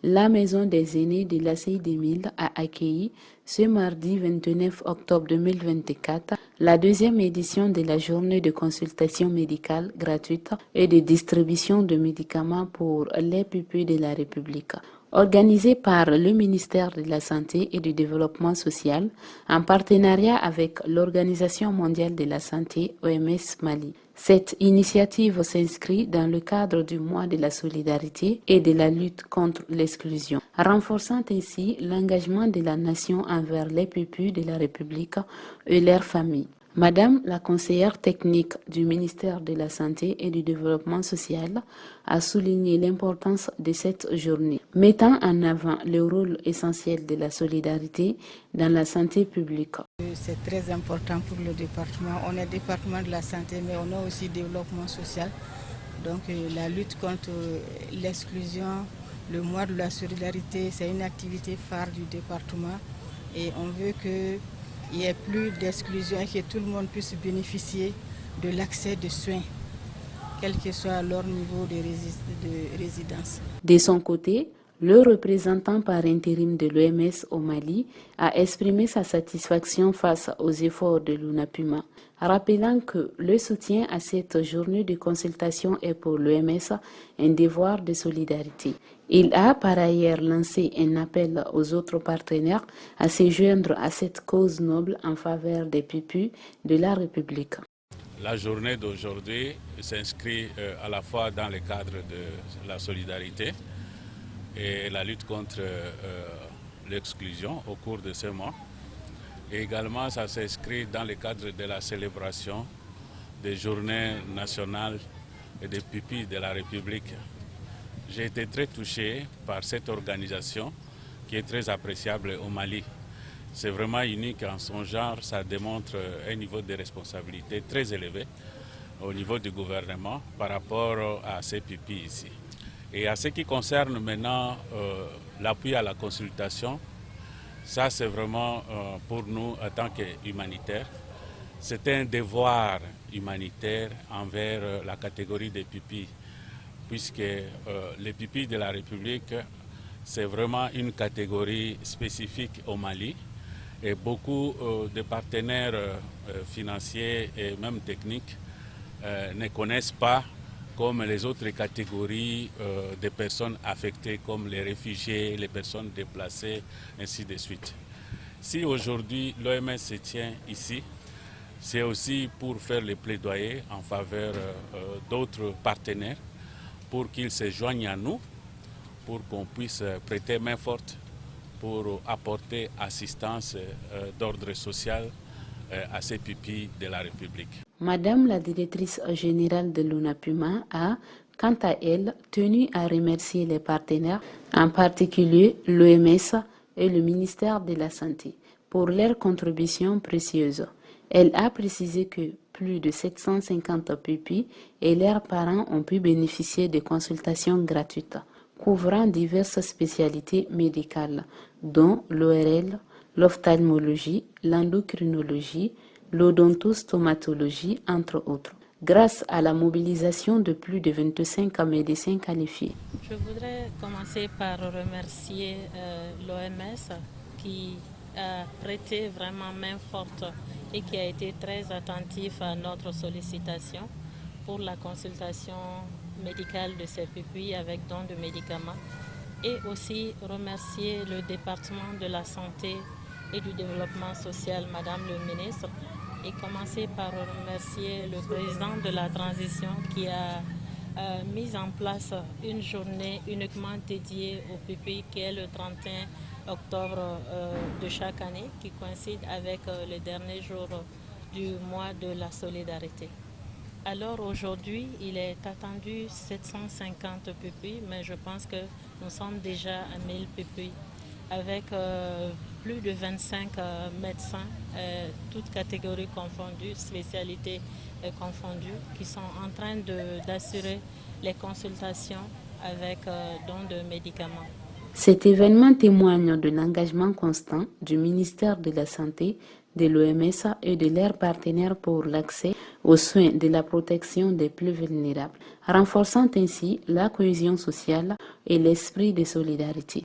La Maison des aînés de l'ACI 2000 a accueilli ce mardi 29 octobre 2024 la deuxième édition de la journée de consultation médicale gratuite et de distribution de médicaments pour les pupilles de la République. Organisée par le ministère de la Santé et du Développement social en partenariat avec l'Organisation mondiale de la santé OMS Mali. Cette initiative s'inscrit dans le cadre du mois de la solidarité et de la lutte contre l'exclusion, renforçant ainsi l'engagement de la nation envers les pupilles de la République et leurs familles. Madame la conseillère technique du ministère de la Santé et du Développement social a souligné l'importance de cette journée, mettant en avant le rôle essentiel de la solidarité dans la santé publique. C'est très important pour le département. On est département de la santé, mais on a aussi développement social. Donc la lutte contre l'exclusion, le mois de la solidarité, c'est une activité phare du département et on veut qu'il n'y ait plus d'exclusion et que tout le monde puisse bénéficier de l'accès de soins, quel que soit leur niveau de résidence. De son côté, le représentant par intérim de l'OMS au Mali a exprimé sa satisfaction face aux efforts de l'UNAPUMA, rappelant que le soutien à cette journée de consultation est pour l'OMS un devoir de solidarité. Il a par ailleurs lancé un appel aux autres partenaires à se joindre à cette cause noble en faveur des pupilles de la République. La journée d'aujourd'hui s'inscrit à la fois dans le cadre de la solidarité et la lutte contre l'exclusion au cours de ce mois. Et également, ça s'inscrit dans le cadre de la célébration des journées nationales et des pupilles de la République. J'ai été très touché par cette organisation qui est très appréciable au Mali. C'est vraiment unique en son genre, ça démontre un niveau de responsabilité très élevé au niveau du gouvernement par rapport à ces pupilles ici. Et à ce qui concerne maintenant l'appui à la consultation, ça c'est vraiment pour nous en tant qu'humanitaires, c'est un devoir humanitaire envers la catégorie des pupilles, puisque les pupilles de la République, c'est vraiment une catégorie spécifique au Mali et beaucoup de partenaires financiers et même techniques ne connaissent pas comme les autres catégories de personnes affectées, comme les réfugiés, les personnes déplacées, ainsi de suite. Si aujourd'hui l'OMS se tient ici, c'est aussi pour faire le plaidoyer en faveur d'autres partenaires, pour qu'ils se joignent à nous, pour qu'on puisse prêter main forte pour apporter assistance d'ordre social à ces pupilles de la République. Madame la directrice générale de l'UNAPUMA a, quant à elle, tenu à remercier les partenaires, en particulier l'OMS et le ministère de la Santé, pour leurs contributions précieuses. Elle a précisé que plus de 750 pupilles et leurs parents ont pu bénéficier de consultations gratuites, couvrant diverses spécialités médicales, dont l'ORL, l'ophtalmologie, l'endocrinologie, l'odontostomatologie, entre autres, grâce à la mobilisation de plus de 25 médecins qualifiés. Je voudrais commencer par remercier l'OMS qui a prêté vraiment main forte et qui a été très attentif à notre sollicitation pour la consultation médicale de ces pupilles avec don de médicaments, et aussi remercier le département de la santé et du développement social, Madame le ministre, et commencer par remercier le président de la transition qui a mis en place une journée uniquement dédiée aux pupilles qui est le 31 octobre de chaque année, qui coïncide avec le dernier jour du mois de la solidarité. Alors aujourd'hui, il est attendu 750 pupilles, mais je pense que nous sommes déjà à 1000 pupilles, avec plus de 25 médecins, toutes catégories confondues, spécialités confondues, qui sont en train d'assurer les consultations avec don de médicaments. Cet événement témoigne de l'engagement constant du ministère de la Santé, de l'OMS et de leurs partenaires pour l'accès aux soins de la protection des plus vulnérables, renforçant ainsi la cohésion sociale et l'esprit de solidarité.